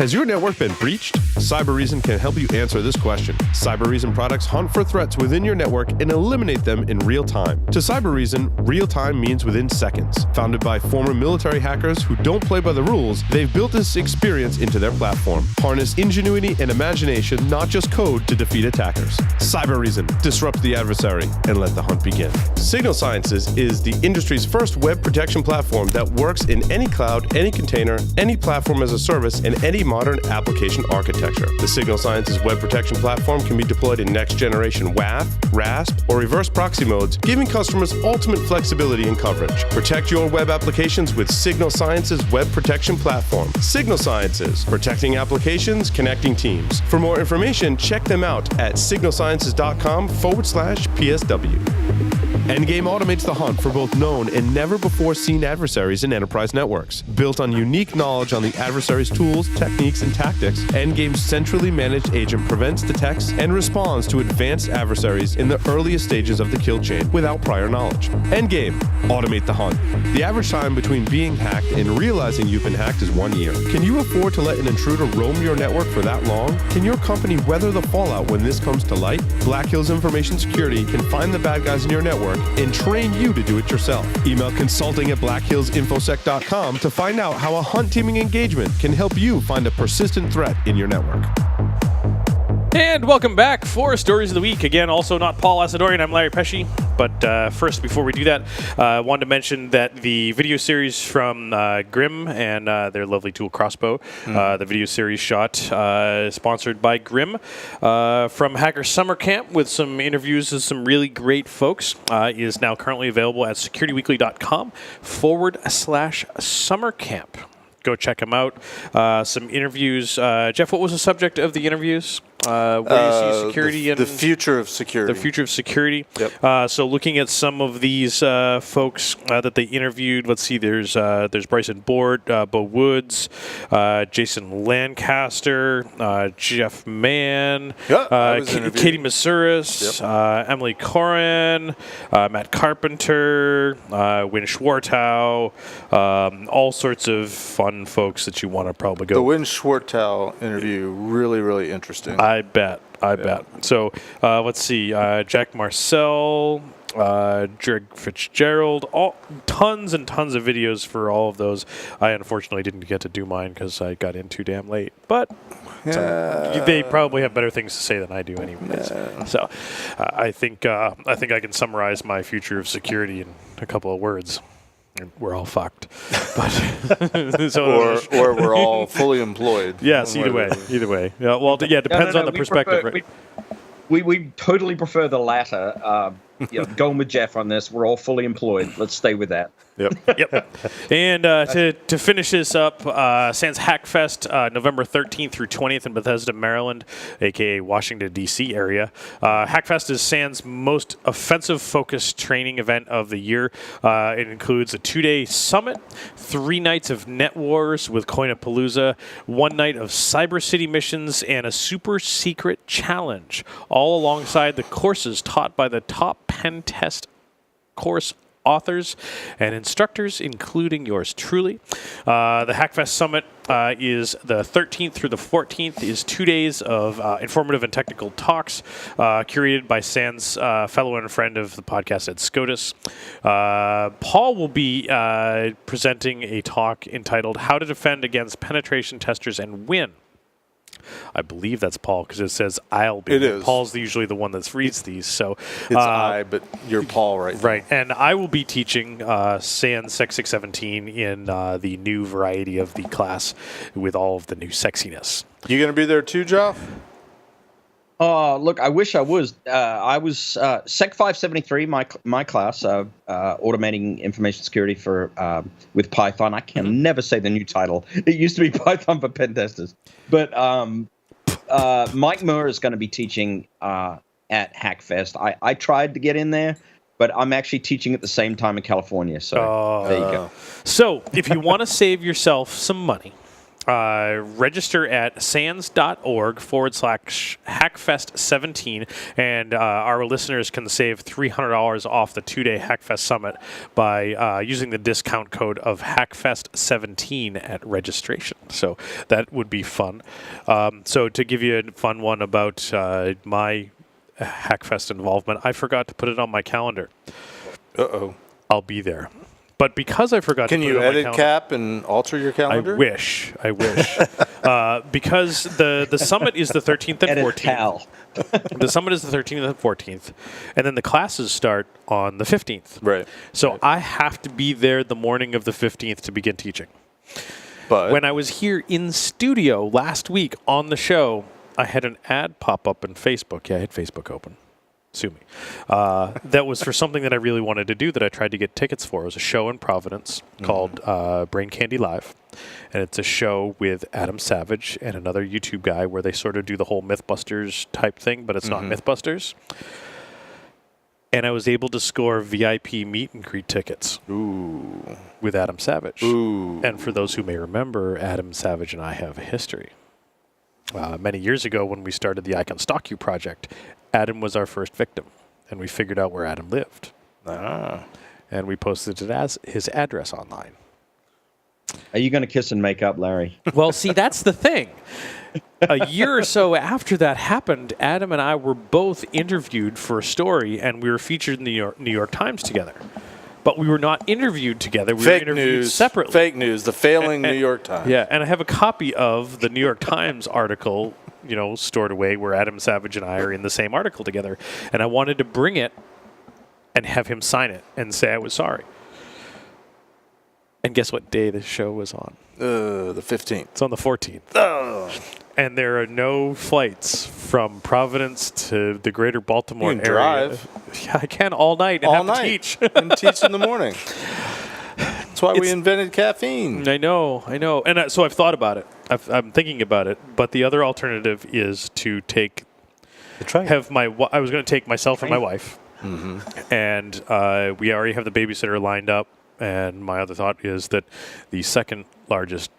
Has your network been breached? Cybereason can help you answer this question. Cybereason products hunt for threats within your network and eliminate them in real time. To Cybereason, real time means within seconds. Founded by former military hackers who don't play by the rules, they've built this experience into their platform. Harness ingenuity and imagination, not just code, to defeat attackers. Cybereason, disrupt the adversary and let the hunt begin. Signal Sciences is the industry's first web protection platform that works in any cloud, any container, any platform as a service, and any modern application architecture. The Signal Sciences web protection platform can be deployed in next-generation WAF, RASP, or reverse proxy modes, giving customers ultimate flexibility and coverage. Protect your web applications with Signal Sciences web protection platform. Signal Sciences, protecting applications, connecting teams. For more information, check them out at signalsciences.com/PSW. Endgame automates the hunt for both known and never-before-seen adversaries in enterprise networks. Built on unique knowledge on the adversary's tools, techniques, and tactics, Endgame's centrally managed agent prevents, detects, and responds to advanced adversaries in the earliest stages of the kill chain without prior knowledge. Endgame, automate the hunt. The average time between being hacked and realizing you've been hacked is 1 year. Can you afford to let an intruder roam your network for that long? Can your company weather the fallout when this comes to light? Black Hills Information Security can find the bad guys in your network and train you to do it yourself. Email consulting@blackhillsinfosec.com to find out how a hunt teaming engagement can help you find a persistent threat in your network. And welcome back for Stories of the Week. Again, also not Paul Asadorian, I'm Larry Pesci. But first, before we do that, I wanted to mention that the video series from Grim and their lovely tool Crossbow, the video series shot, sponsored by Grim, from Hacker Summer Camp with some interviews with some really great folks, is now currently available at securityweekly.com/summercamp. Go check them out. Some interviews. Jeff, what was the subject of the interviews? Where you see security the future of security. The future of security. Yep. So looking at some of these folks that they interviewed, let's see. There's Bryson Board, Bo Woods, Jason Lancaster, Jeff Mann, Katie Masuris, Emily Corin, Matt Carpenter, Win Schwartau, all sorts of fun folks that you want to probably go. The Win Schwartau interview, really, really interesting. I bet. So let's see. Jack Marcel, Greg Fitzgerald, tons and tons of videos for all of those. I unfortunately didn't get to do mine because I got in too damn late. But they probably have better things to say than I do anyways. So I think I can summarize my future of security in a couple of words. We're all fucked, but or we're all fully employed. Yes, either way. Yeah, well, it depends on the perspective. Right? We totally prefer the latter. Going with Jeff on this. We're all fully employed. Let's stay with that. Yep. And to finish this up, SANS Hackfest, November 13th through 20th in Bethesda, Maryland, a.k.a. Washington, D.C. area. Hackfest is SANS' most offensive-focused training event of the year. It includes a 2-day summit, 3 nights of net wars with Coinapalooza, 1 night of Cyber City missions, and a super-secret challenge, all alongside the courses taught by the top pen test course authors and instructors, including yours truly. The Hackfest Summit is the 13th through the 14th, is 2 days of informative and technical talks curated by SANS fellow and friend of the podcast, Ed Scotus. Paul will be presenting a talk entitled How to Defend Against Penetration Testers and Win. I believe that's Paul because it says I'll be. It is. Paul's usually the one that reads these. So it's I, but you're Paul right now. Right. And I will be teaching SANS Sec 617 in the new variety of the class with all of the new sexiness. You going to be there too, Joff? Look, I wish I was. I was Sec 573, my class, automating information security for with Python. I can never say the new title. It used to be Python for pen testers. But Mike Moore is going to be teaching at Hackfest. I tried to get in there, but I'm actually teaching at the same time in California. So there you go. So if you want to save yourself some money, register at sans.org/Hackfest17, and our listeners can save $300 off the 2-day Hackfest Summit by using the discount code of Hackfest17 at registration. So that would be fun. So to give you a fun one about my Hackfest involvement, I forgot to put it on my calendar. Uh-oh. I'll be there. But because I forgot to put it on my calendar... Can you edit Cap and alter your calendar? I wish. Because the summit is the 13th and 14th. The summit is the 13th and 14th. And then the classes start on the 15th. Right. So I have to be there the morning of the 15th to begin teaching. But when I was here in studio last week on the show, I had an ad pop up in Facebook. Yeah, I had Facebook open. Sue me. That was for something that I really wanted to do that I tried to get tickets for. It was a show in Providence called Brain Candy Live. And it's a show with Adam Savage and another YouTube guy where they sort of do the whole Mythbusters type thing, but it's not Mythbusters. And I was able to score VIP meet and greet tickets with Adam Savage. Ooh. And for those who may remember, Adam Savage and I have a history. Many years ago when we started the I Can Stalk You project, Adam was our first victim, and we figured out where Adam lived. And we posted it as his address online. Are you going to kiss and make up, Larry? Well, see, that's the thing. A year or so after that happened, Adam and I were both interviewed for a story, and we were featured in the New York Times together. But we were not interviewed together. We were interviewed separately. Fake news. The failing New York Times. Yeah, and I have a copy of the New York Times article, stored away where Adam Savage and I are in the same article together. And I wanted to bring it and have him sign it and say I was sorry. And guess what day the show was on? The 15th. It's on the 14th. Oh. And there are no flights from Providence to the greater Baltimore you can area. Drive. Yeah, I can all night and to teach. And teach in the morning. That's why we invented caffeine. I know. And so I've thought about it. I'm thinking about it. But the other alternative is to take... I was going to take myself and my wife. Mm-hmm. And we already have the babysitter lined up. And my other thought is that the second largest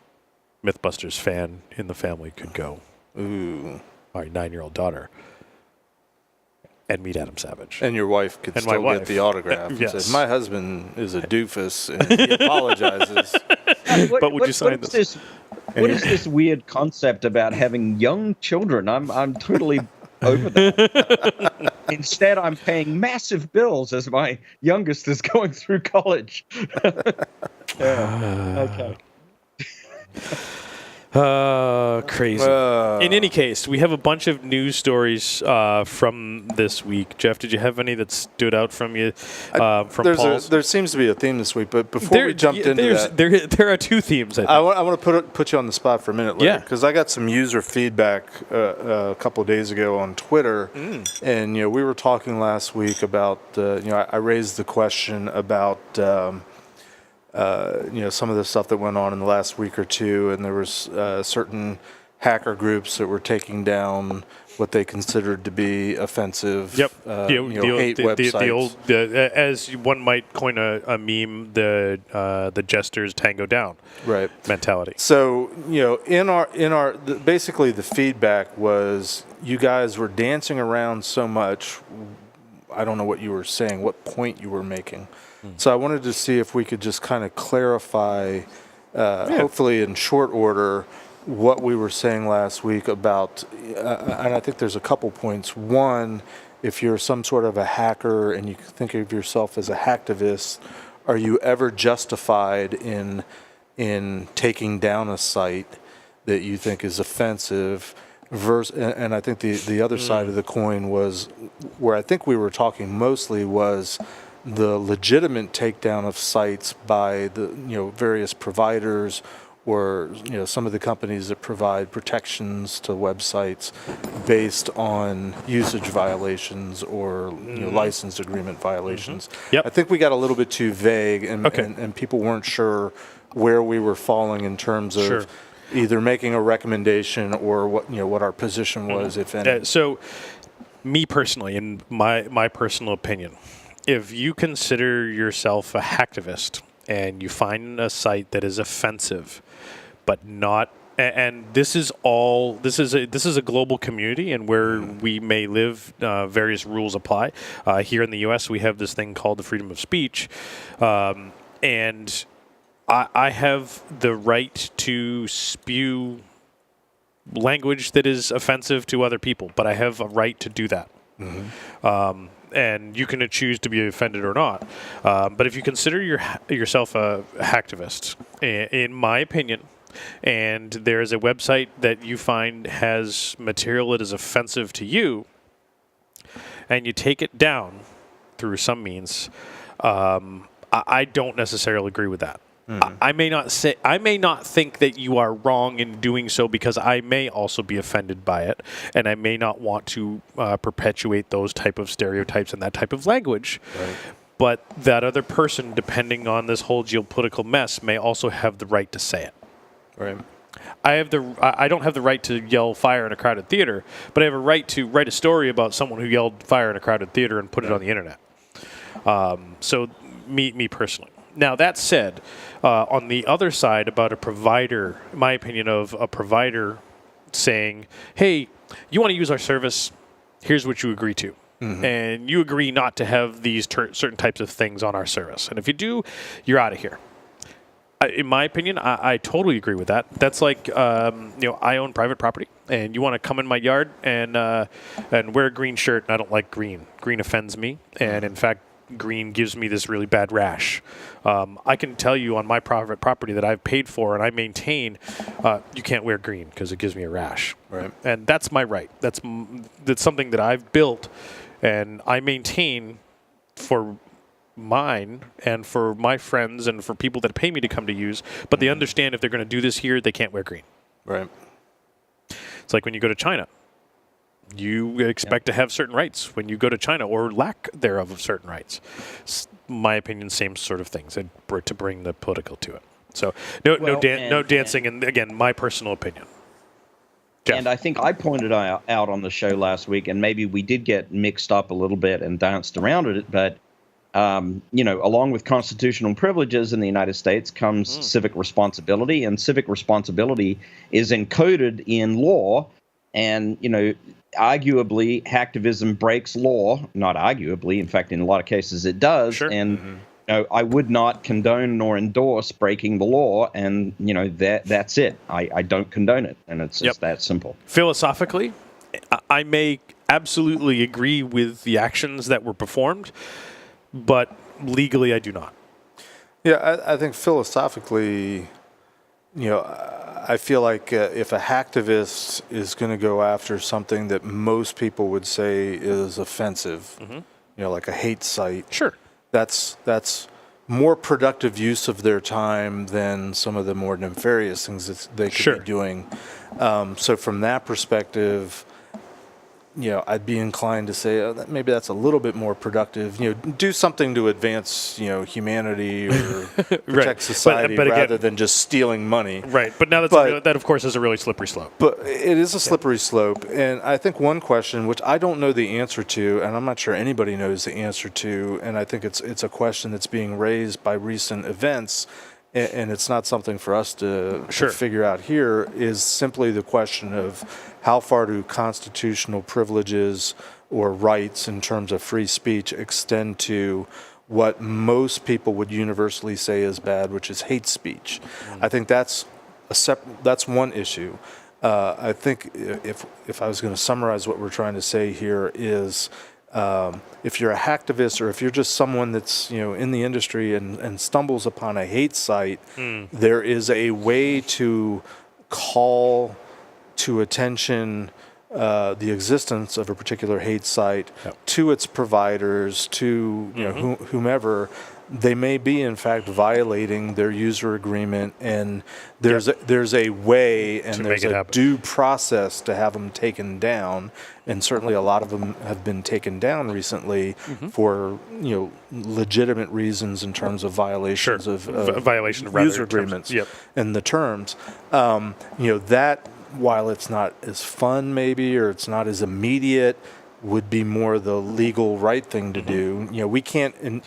Mythbusters fan in the family could go. Ooh. My 9-year-old daughter. And meet Adam Savage. And your wife could still get the autograph. Yes. Says, my husband is a doofus and he apologizes. But would you sign this? What is this weird concept about having young children? I'm totally over that. Instead, I'm paying massive bills as my youngest is going through college. Okay. Crazy. In any case, we have a bunch of news stories from this week. Jeff, did you have any that stood out from you? From Paul's? There seems to be a theme this week, but before we jumped into that, there are two themes. I want to put you on the spot for a minute, Larry, because I got some user feedback a couple of days ago on Twitter, and we were talking last week about I raised the question about. Some of the stuff that went on in the last week or two, and there was certain hacker groups that were taking down what they considered to be offensive, hate websites. The old, as one might coin a meme, the jesters tango down mentality. So in our basically the feedback was you guys were dancing around so much. I don't know what you were saying, what point you were making. So I wanted to see if we could just kind of clarify, hopefully in short order, what we were saying last week about, and I think there's a couple points. One, if you're some sort of a hacker and you think of yourself as a hacktivist, are you ever justified in taking down a site that you think is offensive? And I think the other side of the coin was, where I think we were talking mostly was the legitimate takedown of sites by the various providers or some of the companies that provide protections to websites based on usage violations or license agreement violations. Yep. I think we got a little bit too vague and people weren't sure where we were falling in terms of either making a recommendation or what our position was, if any. So me personally, in my personal opinion, if you consider yourself a hacktivist and you find a site that is offensive, but not. And this is a global community, and where we may live, various rules apply. Here in the U.S., we have this thing called the freedom of speech, and I have the right to spew language that is offensive to other people, but I have a right to do that. And you can choose to be offended or not. But if you consider yourself a hacktivist, in my opinion, and there is a website that you find has material that is offensive to you, and you take it down through some means, I don't necessarily agree with that. I may not think that you are wrong in doing so, because I may also be offended by it, and I may not want to perpetuate those type of stereotypes and that type of language. Right. But that other person, depending on this whole geopolitical mess, may also have the right to say it. Right. I don't have the right to yell fire in a crowded theater, but I have a right to write a story about someone who yelled fire in a crowded theater and put it on the internet. So me personally. Now, that said, on the other side, about a provider, my opinion of a provider saying, hey, you want to use our service, here's what you agree to. And you agree not to have these certain types of things on our service. And if you do, you're out of here. In my opinion, I totally agree with that. That's like, I own private property, and you want to come in my yard and wear a green shirt, and I don't like green. Green offends me, and in fact, green gives me this really bad rash. I can tell you on my private property that I've paid for and I maintain, you can't wear green because it gives me a rash. Right. And that's my right. That's something that I've built, and I maintain for mine and for my friends and for people that pay me to come to use, but they understand if they're going to do this here, they can't wear green. Right. It's like when you go to China. You expect to have certain rights when you go to China, or lack thereof of certain rights. My opinion, same sort of things, and to bring the political to it. So no dancing, and again, my personal opinion. Jeff. And I think I pointed out on the show last week, and maybe we did get mixed up a little bit and danced around it, but along with constitutional privileges in the United States comes civic responsibility, and civic responsibility is encoded in law. And, arguably, hacktivism breaks law. Not arguably. In fact, in a lot of cases, it does. Sure. And I would not condone nor endorse breaking the law. And, that's it. I don't condone it. And it's just that simple. Philosophically, I may absolutely agree with the actions that were performed, but legally, I do not. Yeah, I think philosophically, I feel like if a hacktivist is going to go after something that most people would say is offensive, like a hate site, sure, that's more productive use of their time than some of the more nefarious things that they could be doing. So from that perspective, I'd be inclined to say that maybe that's a little bit more productive. Do something to advance, humanity or protect society, but rather again, than just stealing money. Right, but now that of course is a really slippery slope. But it is a slippery slope, and I think one question, which I don't know the answer to, and I'm not sure anybody knows the answer to, and I think it's a question that's being raised by recent events, and it's not something for us to figure out here, is simply the question of how far do constitutional privileges or rights in terms of free speech extend to what most people would universally say is bad, which is hate speech. I think that's one issue. I think if I was going to summarize what we're trying to say here is, if you're a hacktivist or if you're just someone that's in the industry and stumbles upon a hate site, there is a way to call to attention the existence of a particular hate site to its providers, to whomever. They may be, in fact, violating their user agreement, and there's a way and there's a due process to have them taken down. And certainly, a lot of them have been taken down recently for legitimate reasons in terms of violations of violation of user agreements and the terms. That while it's not as fun, maybe, or it's not as immediate, would be more the legal right thing to do. You know, we can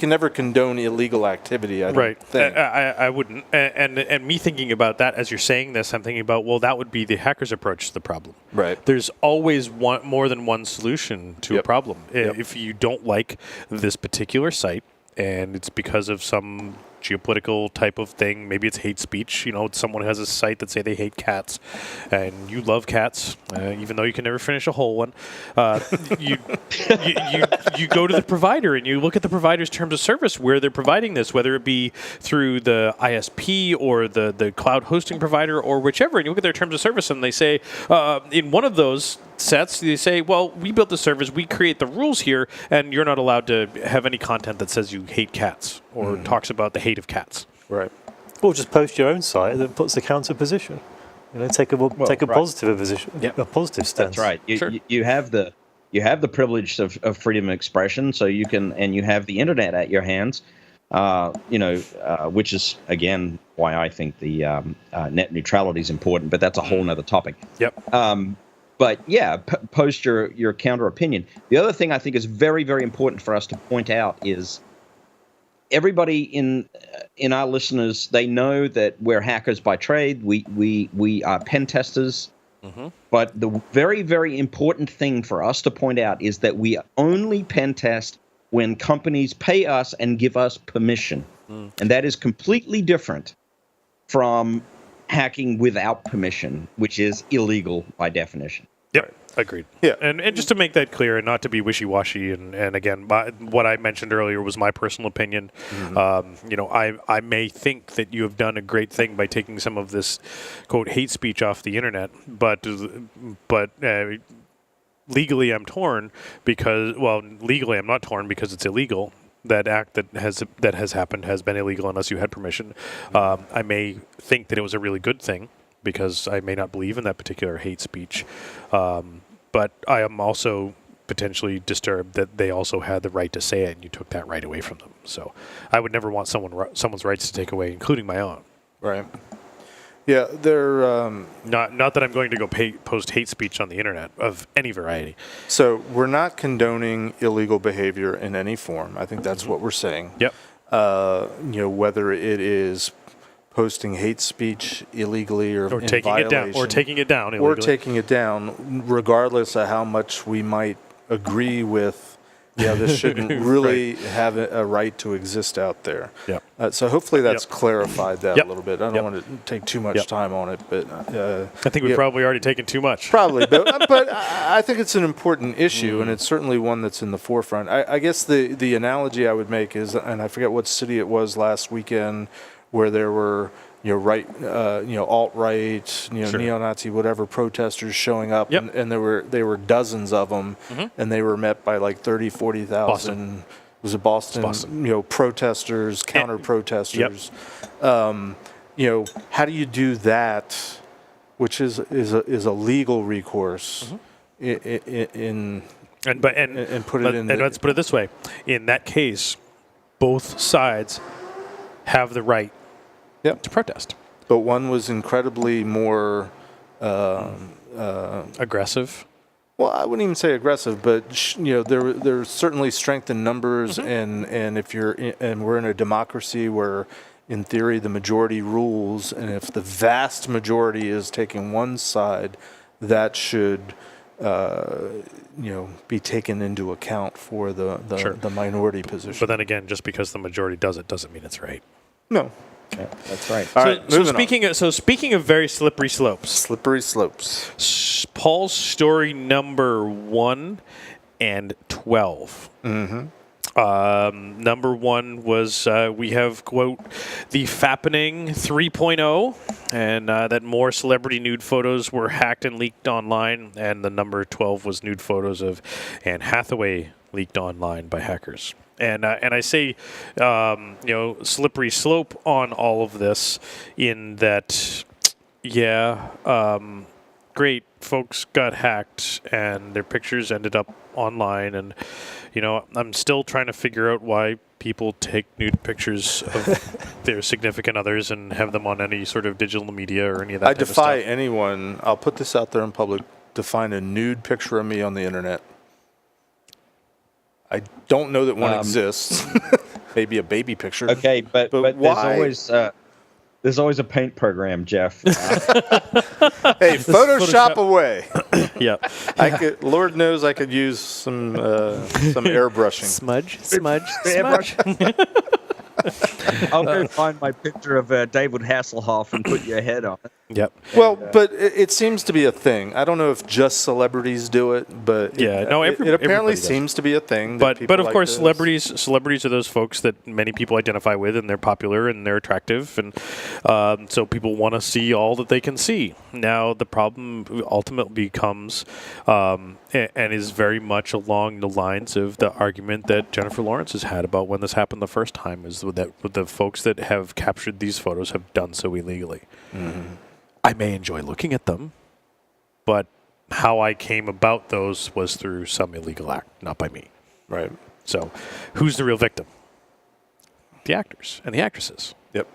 never condone illegal activity. I don't think. I wouldn't. And me thinking about that as you're saying this, I'm thinking about, well, that would be the hacker's approach to the problem. Right. There's always more than one solution to a problem. If you don't like this particular site, and it's because of some geopolitical type of thing, maybe it's hate speech. You know, someone has a site that say they hate cats, and you love cats, even though you can never finish a whole one. You go to the provider and you look at the provider's terms of service where they're providing this, whether it be through the ISP or the cloud hosting provider or whichever, and you look at their terms of service and they say, in one of those sets, they say, well, we built the service, we create the rules here, and you're not allowed to have any content that says you hate cats or talks about the hate of cats. Right. Or just post your own site that puts the counter position. You know, take a positive position, a positive stance. That's right. You have the privilege of freedom of expression, so you can, and you have the internet at your hands. Which is again why I think the net neutrality is important. But that's a whole other topic. Yep. But yeah, post your counter opinion. The other thing I think is very, very important for us to point out is everybody in our listeners, they know that we're hackers by trade. We are pen testers. Mm-hmm. But the very, very important thing for us to point out is that we only pen test when companies pay us and give us permission. And that is completely different from hacking without permission, which is illegal by definition. Yep, right. Agreed. Yeah, and just to make that clear, and not to be wishy-washy, and again, what I mentioned earlier was my personal opinion. Mm-hmm. I may think that you have done a great thing by taking some of this quote hate speech off the internet, but legally I'm torn because legally I'm not torn because it's illegal. That act that has happened has been illegal unless you had permission. I may think that it was a really good thing because I may not believe in that particular hate speech. But I am also potentially disturbed that they also had the right to say it and you took that right away from them. So I would never want someone's rights to take away, including my own. Right. Yeah, they're... Not that I'm going to go post hate speech on the internet of any variety. So we're not condoning illegal behavior in any form. I think that's what we're saying. Yep. Whether it is posting hate speech illegally or in taking violation, it down, or taking it down illegally. Or taking it down, regardless of how much we might agree with, this shouldn't really have a right to exist out there. Yep. So hopefully that's clarified that a little bit. I don't want to take too much time on it, but I think we've probably already taken too much. Probably, but I think it's an important issue, and it's certainly one that's in the forefront. I guess the analogy I would make is, and I forget what city it was last weekend, where there were alt-right, neo-Nazi, whatever protesters showing up, and there were dozens of them, and they were met by like 30, 40,000. Was it Boston? Protesters, counter-protesters. How do you do that, which is a legal recourse, and put it in? And let's put it this way: in that case, both sides have the right to protest. But one was incredibly more aggressive. Well, I wouldn't even say aggressive, but there's certainly strength in numbers, and if we're in a democracy where, in theory, the majority rules, and if the vast majority is taking one side, that should be taken into account for the minority position. But then again, just because the majority does it doesn't mean it's right. No. Yeah, that's right. So speaking of very slippery slopes. Slippery slopes. Paul's story number 1 and 12. Mm-hmm. Number 1 was we have, quote, the Fappening 3.0, and that more celebrity nude photos were hacked and leaked online. And the number 12 was nude photos of Anne Hathaway leaked online by hackers. And I say, slippery slope on all of this in that, great, folks got hacked and their pictures ended up online. And, I'm still trying to figure out why people take nude pictures of their significant others and have them on any sort of digital media or any of that I type of defy stuff. anyone, I'll put this out there in public, to find a nude picture of me on the internet. I don't know that one exists. Maybe a baby picture. Okay, but why? there's always a paint program, Jeff. Hey, Photoshop away. Yeah. Lord knows I could use some airbrushing. Smudge. I'll go find my picture of David Hasselhoff and put your head on it. Yep. Well, but it seems to be a thing. I don't know if just celebrities do it, but it apparently everybody does. seems to be a thing. But of course, celebrities are those folks that many people identify with, and they're popular and they're attractive, and so people want to see all that they can see. Now the problem ultimately becomes, and is very much along the lines of the argument that Jennifer Lawrence has had about when this happened the first time, is that the folks that have captured these photos have done so illegally. Mm-hmm. I may enjoy looking at them, but how I came about those was through some illegal act, not by me. Right. So who's the real victim? The actors and the actresses. Yep.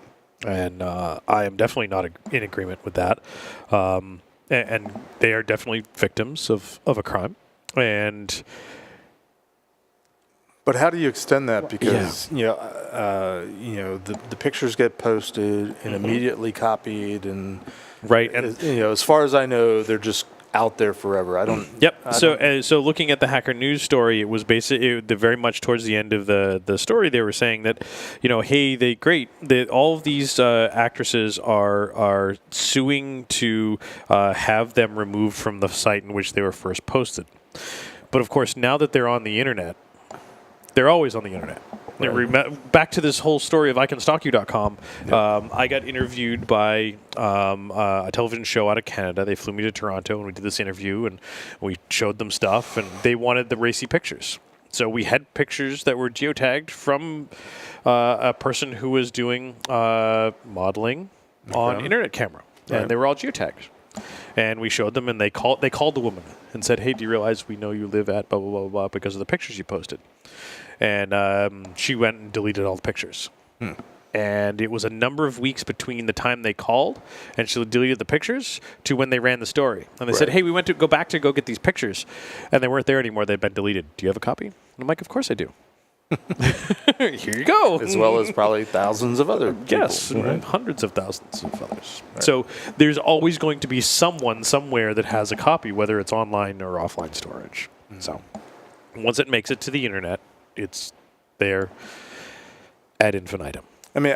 And I am definitely not in agreement with that. And they are definitely victims of a crime. But how do you extend that? Because the pictures get posted and immediately copied, and right, and as far as I know, they're just out there forever. I don't. Yep. So looking at the Hacker News story, it was basically very much towards the end of the story. They were saying that, hey, all of these actresses are suing to have them removed from the site in which they were first posted. But of course, now that they're on the internet, they're always on the internet. Right. Back to this whole story of ICanStalkYou.com. Yep. I got interviewed by a television show out of Canada. They flew me to Toronto, and we did this interview, and we showed them stuff, and they wanted the racy pictures. So we had pictures that were geotagged from a person who was doing modeling on internet camera, and they were all geotagged. And we showed them, and they called the woman and said, "Hey, do you realize we know you live at blah blah blah blah because of the pictures you posted?" And she went and deleted all the pictures. And it was a number of weeks between the time they called and she deleted the pictures to when they ran the story. And they said, "Hey, we went to go get these pictures," and they weren't there anymore. They'd been deleted. Do you have a copy? And I'm like, "Of course I do." Here you go. As well as probably thousands of other people. Yes, hundreds of thousands of others. Right. So there's always going to be someone somewhere that has a copy, whether it's online or offline storage. So once it makes it to the internet, it's there ad infinitum. I mean,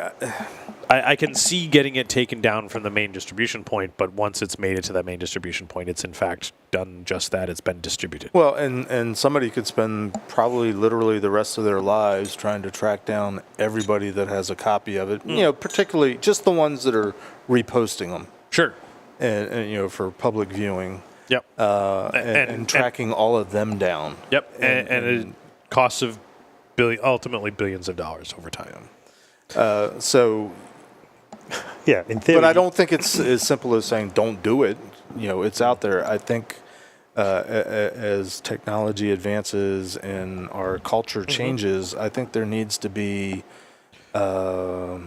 I can see getting it taken down from the main distribution point, but once it's made it to that main distribution point, it's in fact done just that. It's been distributed. Well, and somebody could spend probably literally the rest of their lives trying to track down everybody that has a copy of it, particularly just the ones that are reposting them. Sure. And for public viewing. Yep. And tracking all of them down. Yep. And it costs of ultimately billions of dollars over time. Yeah, in theory. But I don't think it's as simple as saying don't do it. It's out there. I think as technology advances and our culture changes, I think there needs to be a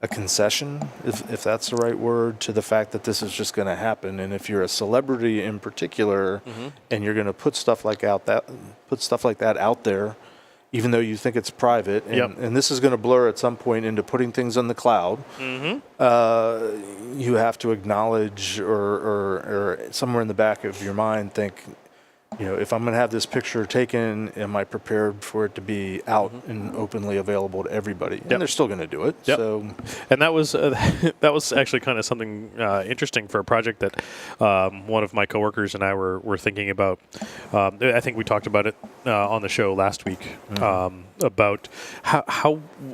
concession, if that's the right word, to the fact that this is just going to happen. And if you're a celebrity in particular, and you're going to put stuff like that out there, even though you think it's private, and this is going to blur at some point into putting things on the cloud, you have to acknowledge or somewhere in the back of your mind think, if I'm going to have this picture taken, am I prepared for it to be out and openly available to everybody? And they're still going to do it. Yep. So, and that was actually kind of something interesting for a project that one of my coworkers and I were thinking about. I think we talked about it on the show last week about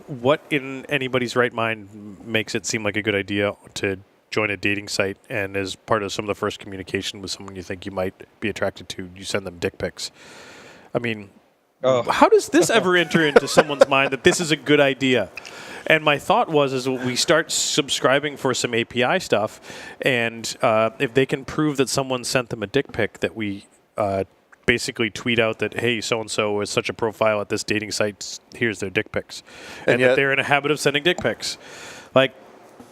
what in anybody's right mind makes it seem like a good idea to join a dating site, and as part of some of the first communication with someone you think you might be attracted to, you send them dick pics. I mean, how does this ever enter into someone's mind that this is a good idea? And my thought was we start subscribing for some API stuff, and if they can prove that someone sent them a dick pic, that we basically tweet out that, hey, so-and-so is such a profile at this dating site, here's their dick pics. And that they're in a habit of sending dick pics. Like,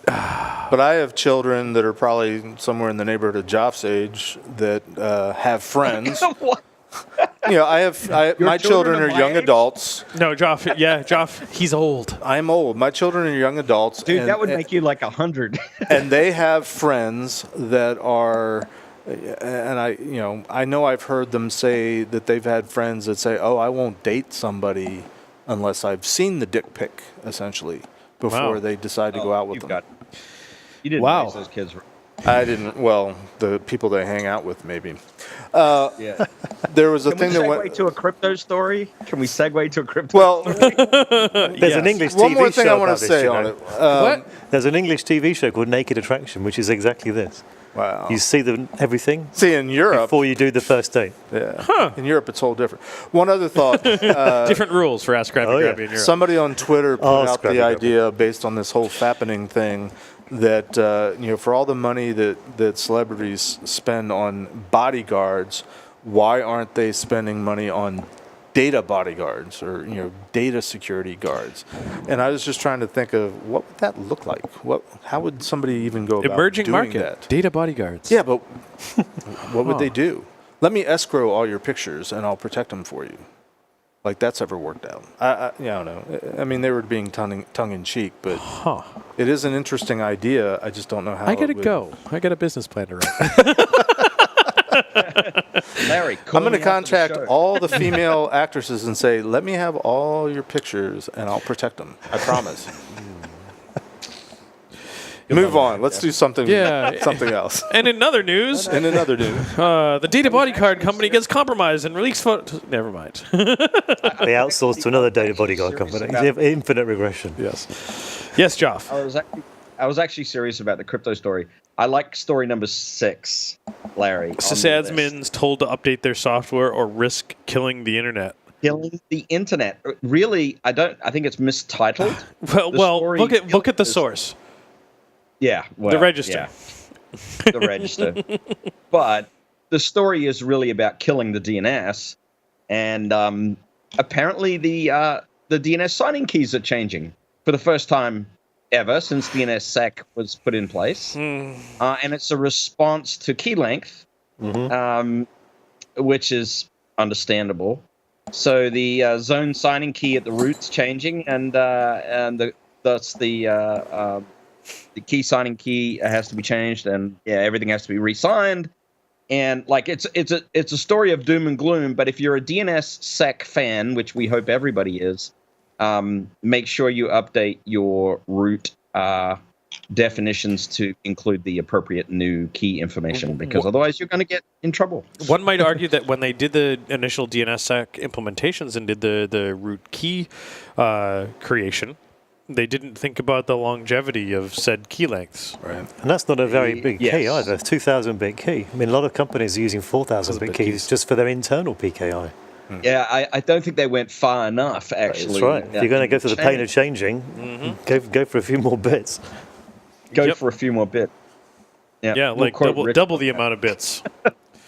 but I have children that are probably somewhere in the neighborhood of Joff's age that have friends my children are young adults. No, Joff. Yeah, Joff. He's old. I'm old. My children are young adults. Dude, that would make you like 100. And they have friends that are, and I know I've heard them say that they've had friends that say, "Oh, I won't date somebody unless I've seen the dick pic," essentially, before they decide to go out with them. You didn't raise those kids. I didn't. Well, the people they hang out with, maybe. There was a thing that went. Can we segue to a crypto story? Can we segue to a crypto? Well, there's an English TV show. One more thing I want to say on it. it. What? There's an English TV show called Naked Attraction, which is exactly this. Wow. You see everything. See, in Europe, before you do the first date. Yeah. Huh. In Europe, it's all different. One other thought. Different rules for Ask Krabby Krabby in Europe. Somebody on Twitter put out the idea based on this whole Fappening thing that for all the money that celebrities spend on bodyguards, why aren't they spending money on data bodyguards or data security guards? And I was just trying to think of what would that look like. How would somebody even go about emerging doing market that? data bodyguards? Yeah, but what would they do? Let me escrow all your pictures and I'll protect them for you. Like that's ever worked out. I don't know. I mean, they were being tongue in cheek, but it is an interesting idea. I just don't know how. I gotta go. I got a business plan to write. Larry, I'm going to contact all the female actresses and say, "Let me have all your pictures, and I'll protect them. I promise." Move on. Let's do something. Something else. And in other news, the data bodyguard company gets compromised and released photos. Never mind. They outsourced to another data bodyguard company. They have infinite regression. Yes, Joff. I was actually serious about the crypto story. I like story number 6, Larry. Sysadmins told to update their software or risk killing the internet. Killing the internet. Really, I think it's mistitled. Well, look at the source. Yeah, the register. Yeah. The register. But the story is really about killing the DNS, and apparently the DNS signing keys are changing for the first time ever since DNSSEC was put in place, and it's a response to key length, which is understandable. So the zone signing key at the root's changing, and thus the key signing key has to be changed, and everything has to be re-signed. And like it's a story of doom and gloom. But if you're a DNSSEC fan, which we hope everybody is, make sure you update your root definitions to include the appropriate new key information, because otherwise you're going to get in trouble. One might argue that when they did the initial DNSSEC implementations and did the root key creation, they didn't think about the longevity of said key lengths. Right. And that's not a very big key either. 2,000-bit key. I mean, a lot of companies are using 4,000-bit keys just for their internal PKI. Yeah, I don't think they went far enough, actually. That's right. If you're going to go through the pain of changing, go for a few more bits. Go for a few more bits. Yeah, like double the amount of bits.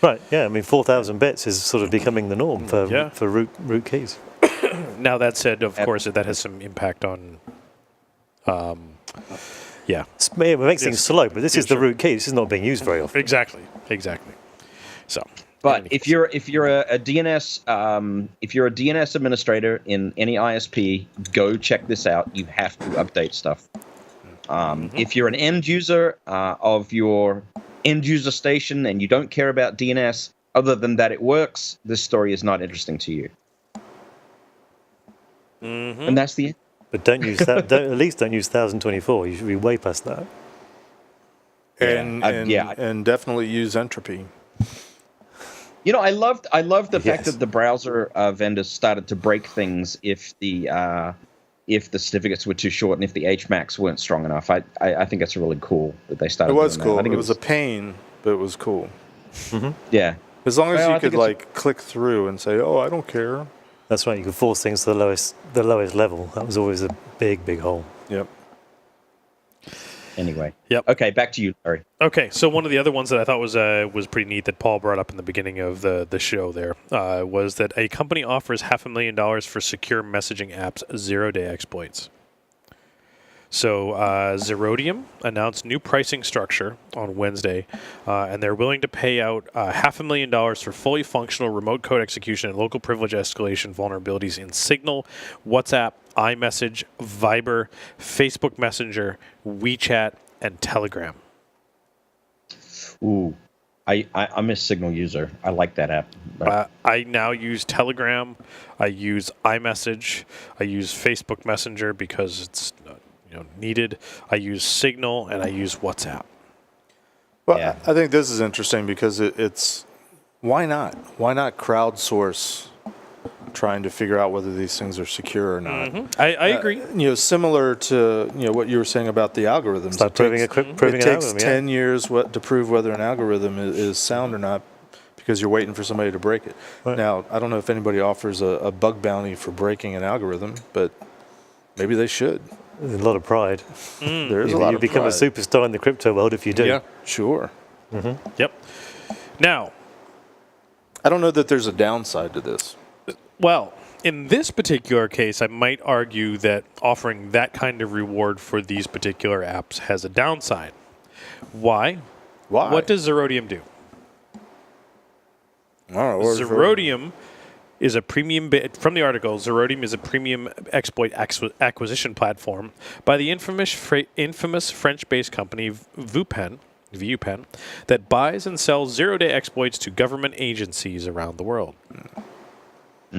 Right, yeah. I mean, 4,000 bits is sort of becoming the norm for root keys. Now, that said, of course, that has some impact on... It makes things slow, but this is the root key. This is not being used very often. Exactly. So, but if you're a DNS if you're a DNS administrator in any ISP, go check this out. You have to update stuff. If you're an end user of your end user station and you don't care about DNS, other than that it works, this story is not interesting to you. And that's the end. But don't use that. At least don't use 1024. You should be way past that. And definitely use entropy. You know, I loved the fact that the browser vendors started to break things if the certificates were too short and if the HMACs weren't strong enough. I think it's really cool that they started. It was doing cool. That. I think it was a pain, but it was cool. Yeah. As long as you could click through and say, "Oh, I don't care." That's right. You can force things to the lowest level. That was always a big hole. Yep. Anyway. Yep. Okay, back to you, Larry. Okay, so one of the other ones that I thought was pretty neat that Paul brought up in the beginning of the show there was that a company offers $500,000 for secure messaging apps 0-day exploits. So Zerodium announced new pricing structure on Wednesday, and they're willing to pay out $500,000 for fully functional remote code execution and local privilege escalation vulnerabilities in Signal, WhatsApp, iMessage, Viber, Facebook Messenger, WeChat, and Telegram. Ooh, I'm a Signal user. I like that app. I now use Telegram. I use iMessage. I use Facebook Messenger because it's needed. I use Signal and I use WhatsApp. Well, Yeah. I think this is interesting because it's why not? Why not crowdsource trying to figure out whether these things are secure or not? Mm-hmm. I agree. Similar to what you were saying about the algorithms. Start proving it an takes algorithm, 10 years to prove whether an algorithm is sound or not because you're waiting for somebody to break it. Right. Now, I don't know if anybody offers a bug bounty for breaking an algorithm, but maybe they should. There's a lot of pride. There is a lot You of become a pride. superstar in the crypto world if you do. Yeah, sure. Yep. Now, I don't know that there's a downside to this. well, in this particular case, I might argue that offering that kind of reward for these particular apps has a downside. Why? Why? What does Zerodium do? I don't know, Zerodium is a premium, from the article, Zerodium is a premium exploit acquisition platform by the infamous French-based company VUPen that buys and sells zero-day exploits to government agencies around the world.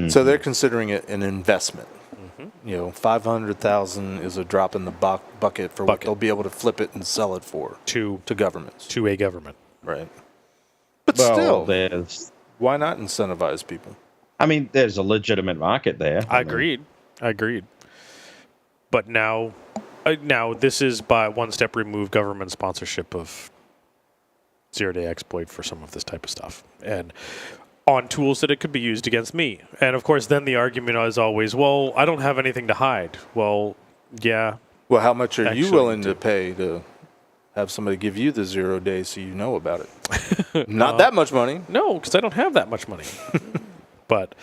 So they're considering it an investment. 500,000 is a drop in the bucket for what they'll be able to flip it and sell it for To governments. to a government. Right. But Well, still, why not incentivize people? I mean, there's a legitimate market there. I agreed. But now this is by one step removed government sponsorship of zero-day exploit for some of this type of stuff, and on tools that it could be used against me. And of course, then the argument is always, well, I don't have anything to hide. Well, yeah. Well, how much are you Actually, willing to pay to have somebody give you the 0 day so you know about it? Not that much money. No, because I don't have that much money. But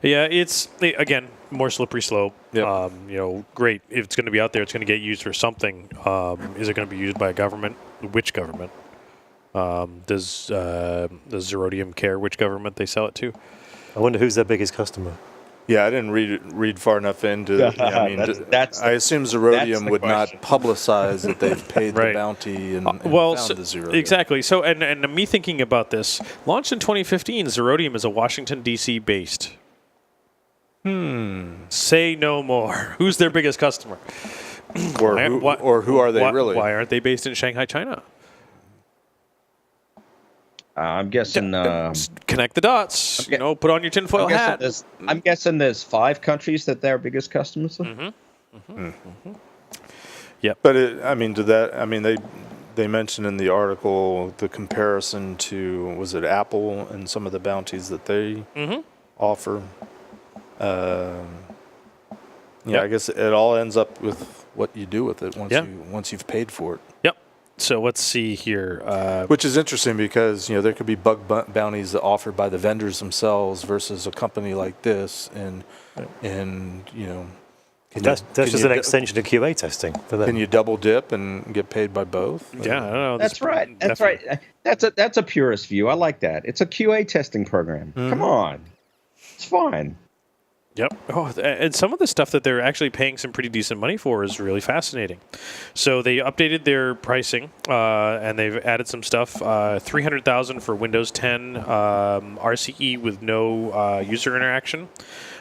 yeah, it's again more slippery slope. Yep. Great. If it's going to be out there, it's going to get used for something. Is it going to be used by a government? Which government? Does Zerodium care which government they sell it to? I wonder who's their biggest customer. Yeah, I didn't read far enough into. I mean, I assume Zerodium would not publicize that they've paid the bounty and found the Zerodium. Exactly. So, and me thinking about this, launched in 2015, Zerodium is a Washington D.C. based. Say no more. Who's their biggest customer? Or who are they really? Why aren't they based in Shanghai, China? I'm guessing. Connect the dots. Put on your tinfoil hat. I'm guessing there's 5 countries that they're biggest customers. Yep. But they mentioned in the article the comparison to, was it Apple and some of the bounties that they offer. I guess it all ends up with what you do with it once you've paid for it. Yep. So let's see here. Which is interesting because there could be bug bounties that offered by the vendors themselves versus a company like this, and That's just an extension of QA testing for them. Can you double dip and get paid by both? Yeah, I don't know. That's right. That's right. That's a purist view. I like that. It's a QA testing program. Come on, it's fine. Yep. Oh, and some of the stuff that they're actually paying some pretty decent money for is really fascinating. So they updated their pricing, and they've added some stuff. $300,000 for Windows 10 RCE with no user interaction.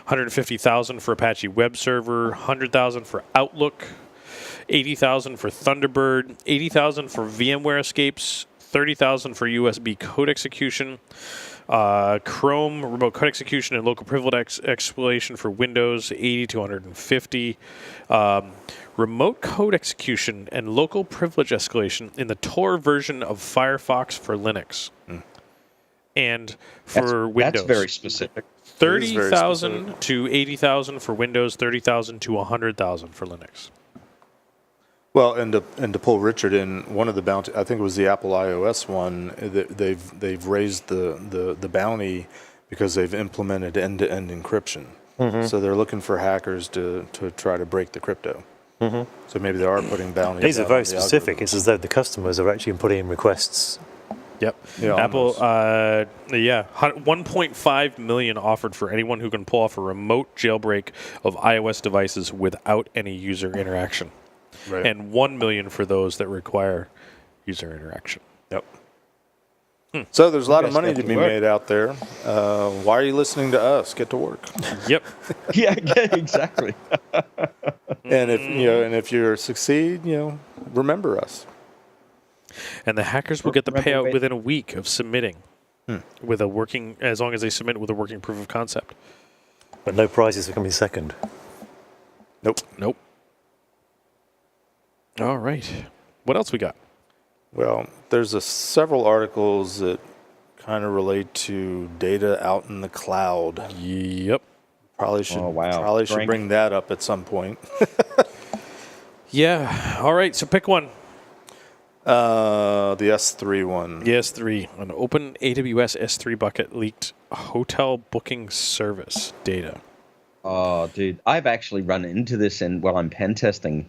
$150,000 for Apache Web Server. $100,000 for Outlook. $80,000 for Thunderbird. $80,000 for VMware escapes. $30,000 for USB code execution. Chrome remote code execution and local privilege exploitation for Windows 80 to 150. Remote code execution and local privilege escalation in the Tor version of Firefox for Linux. And for Windows. That's very specific. 30,000 to 80,000 for Windows, 30,000 to 100,000 for Linux. Well, and to pull Richard in, one of the bounty, I think it was the Apple iOS one, they've raised the bounty because they've implemented end-to-end encryption. So they're looking for hackers to try to break the crypto. So maybe they are putting bounties. These are out very on the specific. algorithms. It's as though the customers are actually putting in requests. Yep. Yeah, Apple, 1.5 million offered for anyone who can pull off a remote jailbreak of iOS devices without any user interaction, Right. and 1 million for those that require user interaction. Yep. So there's a lot of guys money got to to be work. made out there. Why are you listening to us? Get to work. Yep. Yeah, exactly. And if you succeed, remember us. And the hackers will get the Remember, payout wait. within a week of submitting, with a working, as long as they submit with a working proof of concept. But no prizes for coming second. Nope. Nope. All right. What else we got? Well, there's several articles that kind of relate to data out in the cloud. Yep. Probably should Oh, wow. probably should Frank. bring that up at some point. Yeah. All right. So pick one. The S3 one. The S3. An open AWS S3 bucket leaked hotel booking service data. Oh, dude, I've actually run into this while I'm pen testing.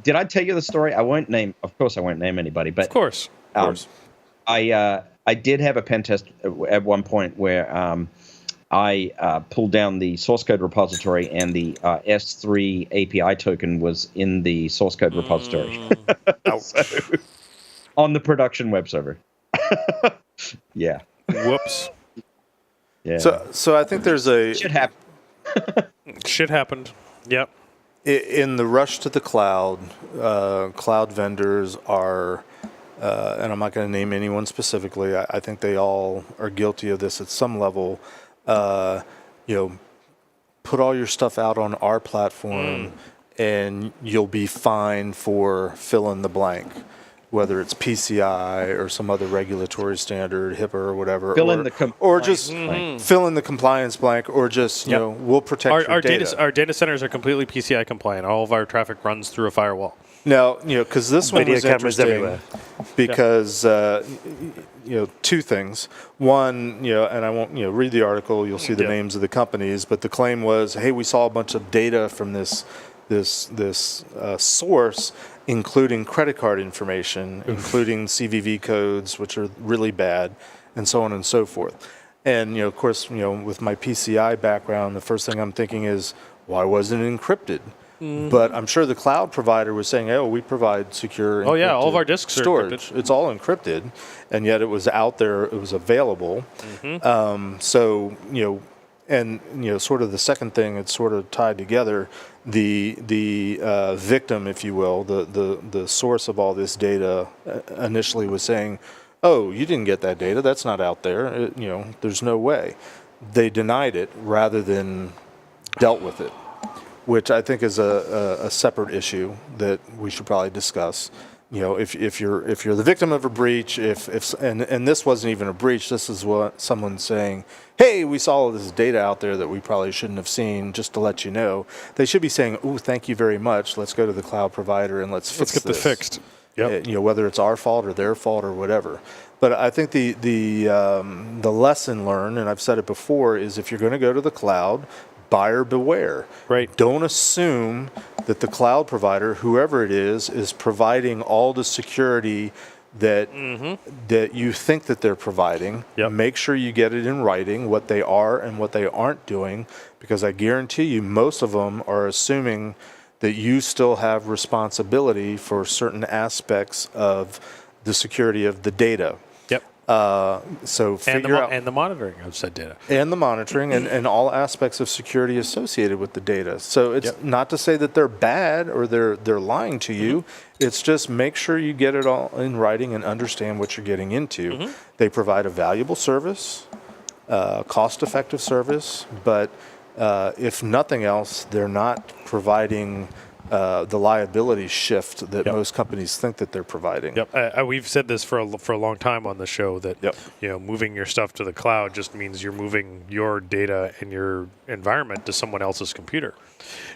Did I tell you the story? Of course, I won't name anybody, but Of course. I did have a pen test at one point where I pulled down the source code repository and the S3 API token was in the source code repository. So, on the production web server. Yeah. Whoops. Yeah. So I think there's Shit happened. Shit happened. Yep. in the rush to the cloud, cloud vendors are, and I'm not going to name anyone specifically. I think they all are guilty of this at some level. Put all your stuff out on our platform, and you'll be fine for fill in the blank, whether it's PCI or some other regulatory standard, HIPAA or whatever, Fill or, in the or just fill in the compliance blank, or just we'll protect your data. Our data centers are completely PCI compliant. All of our traffic runs through a firewall. Now, because this one Video was cameras interesting everywhere. because, two things. One, and I won't, read the article. You'll see the names of the companies, but the claim was, hey, we saw a bunch of data from this source, including credit card information, including CVV codes, which are really bad, and so on and so forth. And, of course, with my PCI background, the first thing I'm thinking is, why wasn't it encrypted? But I'm sure the cloud provider was saying, "Oh, we provide secure." Oh, yeah, all of encrypted our disks are storage. encrypted. It's all encrypted, and yet it was out there. It was available. Sort of the second thing, it's sort of tied together. The victim, if you will, the source of all this data initially was saying, "Oh, you didn't get that data. That's not out there. There's no way." They denied it rather than dealt with it, which I think is a separate issue that we should probably discuss. If you're the victim of a breach, and this wasn't even a breach, this is what someone's saying, hey, we saw all this data out there that we probably shouldn't have seen, just to let you know. They should be saying, ooh, thank you very much. Let's go to the cloud provider and let's Let's get this fixed. Yep. Whether it's our fault or their fault or whatever. But I think the lesson learned, and I've said it before, is if you're going to go to the cloud, buyer beware. Right. Don't assume that the cloud provider, whoever it is providing all the security that you think that they're providing. Yep. Make sure you get it in writing, what they are and what they aren't doing, because I guarantee you most of them are assuming that you still have responsibility for certain aspects of the security of the data. Yep. So figure out and the monitoring of said data. and the monitoring and all aspects of security associated with the data. So it's not to say that they're bad or they're lying to you. It's just make sure you get it all in writing and understand what you're getting into. They provide a valuable service, cost-effective service, but if nothing else, they're not providing the liability shift that most companies think that they're providing. Yep. We've said this for a long time on the show that moving your stuff to the cloud just means you're moving your data and your environment to someone else's computer.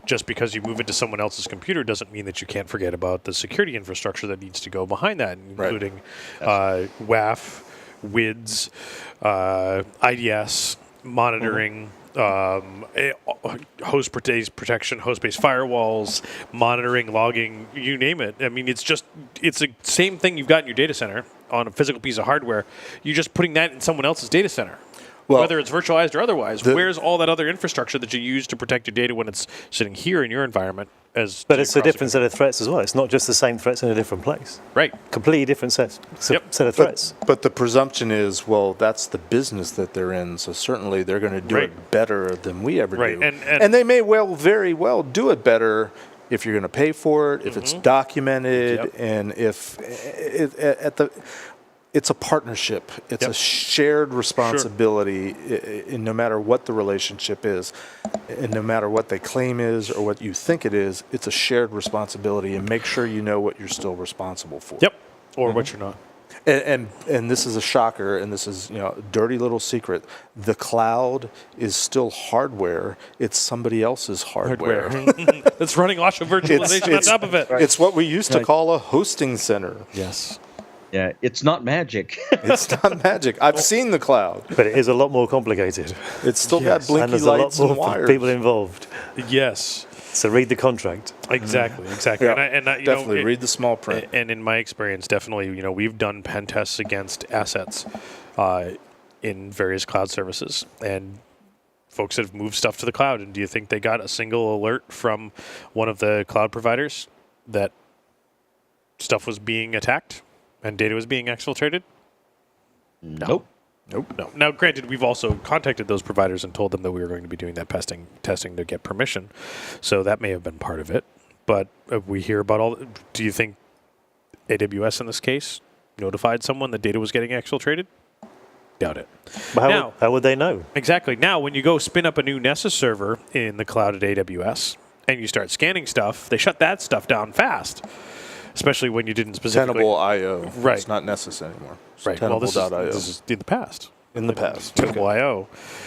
Just because you move it to someone else's computer doesn't mean that you can't forget about the security infrastructure that needs to go behind that, including WAF, WIDS, IDS, monitoring, host-based protection, host-based firewalls, monitoring, logging, you name it. I mean, it's the same thing you've got in your data center on a physical piece of hardware. You're just putting that in someone else's data center. Well, whether it's virtualized or otherwise, where's all that other infrastructure that you use to protect your data when it's sitting here in your environment? But it's a different set of threats as well. It's not just the same threats in a different place. Right. Completely different set of threats. But the presumption is, well, that's the business that they're in, so certainly they're going to do it better than we ever do. And they may very well do it better if you're going to pay for it, if it's documented, and if it's a partnership. It's a shared responsibility, in no matter what the relationship is, and no matter what they claim is or what you think it is, it's a shared responsibility, and make sure you know what you're still responsible for. Yep, or what you're not. And this is a shocker, and this is a dirty little secret. The cloud is still hardware. It's somebody else's hardware. It's running lots of virtualization on top of it. It's what we used to call a hosting center. Yes. Yeah, it's not magic. It's not magic. I've seen the cloud. But it is a lot more complicated. It's still got blinky and there's lights a lot and more wires. people involved. Yes. So read the contract. Exactly. Yeah, and definitely read the small print. And in my experience, definitely, we've done pen tests against assets in various cloud services, and folks have moved stuff to the cloud. And do you think they got a single alert from one of the cloud providers that stuff was being attacked and data was being exfiltrated? Nope. No. Now, granted, we've also contacted those providers and told them that we were going to be doing that testing to get permission. So that may have been part of it. But we hear about do you think AWS in this case notified someone that data was getting exfiltrated? Doubt it. Well, how would they know? Exactly. Now, when you go spin up a new Nessus server in the cloud at AWS and you start scanning stuff, they shut that stuff down fast. Especially when you didn't specifically... Tenable.io. Right. It's not Nessus anymore. It's right. Well, this Tenable.io. is in the past. In the past. Tenable.io.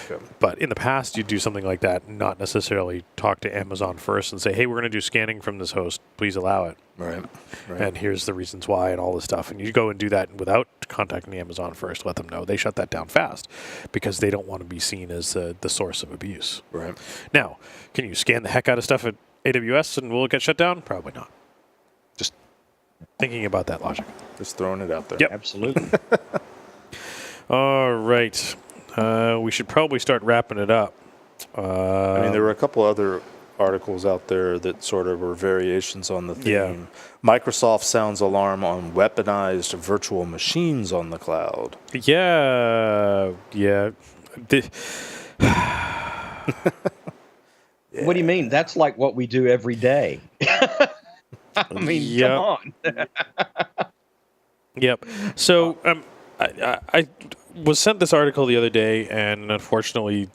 Okay. But in the past, you'd do something like that, not necessarily talk to Amazon first and say, hey, we're going to do scanning from this host. Please allow it. Right. And here's the reasons why and all this stuff. And you go and do that without contacting Amazon first. Let them know. They shut that down fast because they don't want to be seen as the source of abuse. Right. Now, can you scan the heck out of stuff at AWS and will it get shut down? Probably not. Just thinking about that logic. Just throwing it out there. Yep. Absolutely. All right. We should probably start wrapping it up. There were a couple other articles out there that sort of were variations on the theme. Yeah. Microsoft sounds alarm on weaponized virtual machines on the cloud. Yeah. What do you mean? That's like what we do every day. I mean, come on. Yep. So I was sent this article the other day, and unfortunately,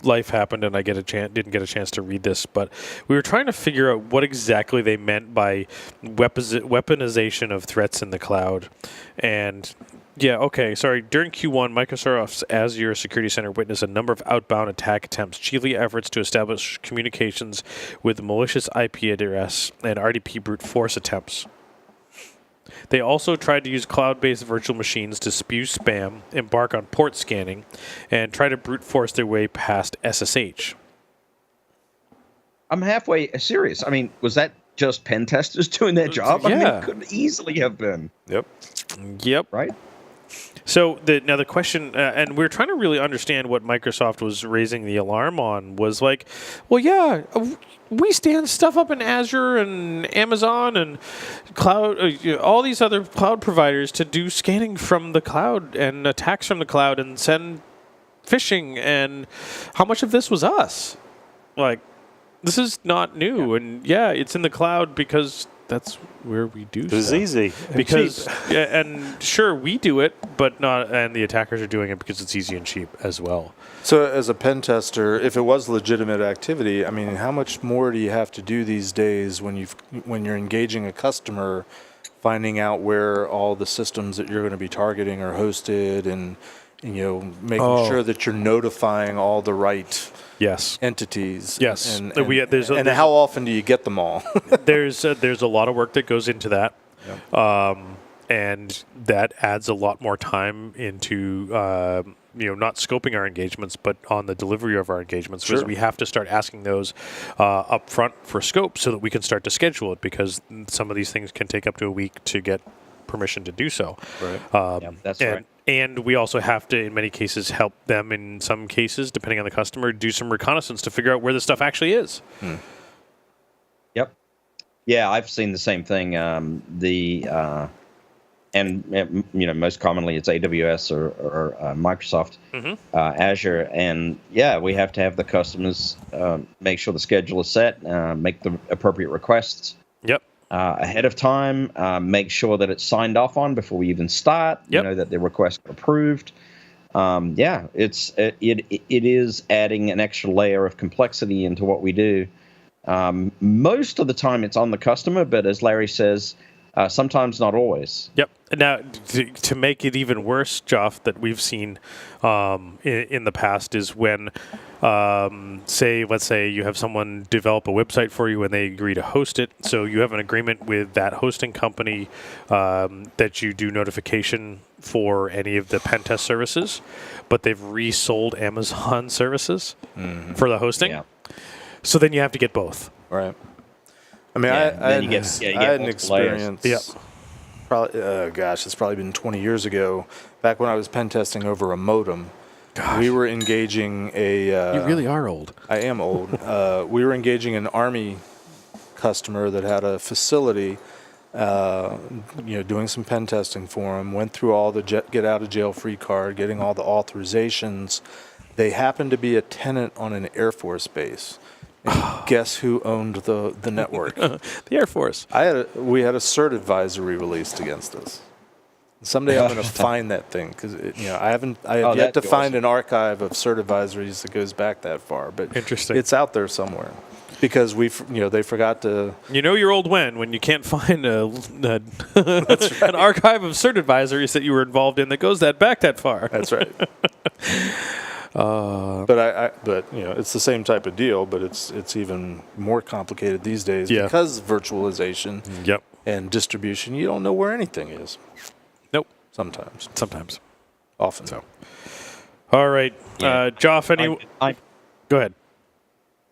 life happened, and I didn't get a chance to read this. But we were trying to figure out what exactly they meant by weaponization of threats in the cloud. And during Q1, Microsoft's Azure Security Center witnessed a number of outbound attack attempts, chiefly efforts to establish communications with malicious IP address and RDP brute force attempts. They also tried to use cloud-based virtual machines to spew spam, embark on port scanning, and try to brute force their way past SSH. I'm halfway serious. I mean, was that just pen testers doing their job? Yeah. I mean, it could easily have been. Yep. Right? So now the question, and we're trying to really understand what Microsoft was raising the alarm on, was like, well, yeah, we stand stuff up in Azure and Amazon and cloud, all these other cloud providers to do scanning from the cloud and attacks from the cloud and send phishing. And how much of this was us? Like, this is not new. Yeah. And yeah, it's in the cloud because that's where we do stuff. It's easy. Because, and sure, we do it, but not, and the attackers are doing it because it's easy and cheap as well. So as a pen tester, if it was legitimate activity, I mean, how much more do you have to do these days when you're engaging a customer, finding out where all the systems that you're going to be targeting are hosted, and making sure that you're notifying all the right entities. Yes. And there's how often do you get them all? there's a lot of work that goes into that. Yeah. and that adds a lot more time into not scoping our engagements, but on the delivery of our engagements, because we have to start asking those up front for scope so that we can start to schedule it, because some of these things can take up to a week to get permission to do so. Right. That's right. And we also have to, in many cases, help them, in some cases, depending on the customer, do some reconnaissance to figure out where the stuff actually is. Yep. Yeah, I've seen the same thing. Most commonly it's AWS or Microsoft Azure, and we have to have the customers make sure the schedule is set, make the appropriate requests. Yep. Ahead of time, make sure that it's signed off on before we even start. Yep. That the request got approved. It is adding an extra layer of complexity into what we do. Most of the time, it's on the customer, but as Larry says, sometimes not always. Yep. Now, to make it even worse, Joff, that we've seen in the past is when, let's say you have someone develop a website for you and they agree to host it. So you have an agreement with that hosting company that you do notification for any of the pen test services, but they've resold Amazon services for the hosting. Yeah. So then you have to get both. Right. I mean, I had an experience. Yep. Probably, it's probably been 20 years ago. Back when I was pen testing over a modem, we were engaging a. You really are old. I am old. We were engaging an Army customer that had a facility, doing some pen testing for them. Went through all the get out of jail free card, getting all the authorizations. They happened to be a tenant on an Air Force base. Guess who owned the network? The Air Force. We had a cert advisory released against us. Someday I'm going to find that thing, because I have yet to find an archive of cert advisories that goes back that far. But interesting. It's out there somewhere, because they forgot to. You're old when you can't find an archive of cert advisories that you were involved in that goes back that far. That's right. But it's the same type of deal, but it's even more complicated these days because virtualization and distribution. You don't know where anything is. Nope. Sometimes. Often. So. All right. Joff, go ahead.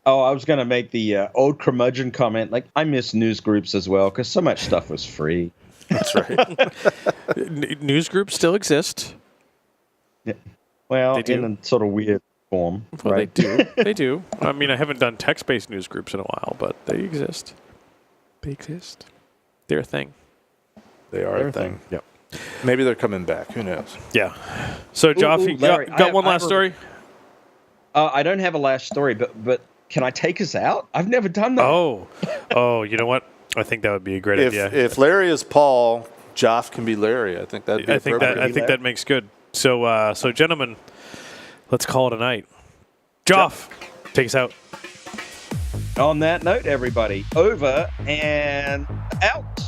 Oh, I was going to make the old curmudgeon comment. Like, I miss news groups as well, because so much stuff was free. That's right. News groups still exist. Yeah. Well, in a sort of weird form. Well, right? They do. They do. I mean, I haven't done text-based news groups in a while, but they exist. They're a thing. They are a thing. Yep. Maybe they're coming back. Who knows? Yeah. So, Joff, you got one last story? I don't have a last story, but can I take us out? I've never done that. Oh, you know what? I think that would be a great idea. If Larry is Paul, Joff can be Larry. I think that'd be appropriate. I think that makes good. So gentlemen, let's call it a night. Joff, take us out. On that note, everybody, over and out.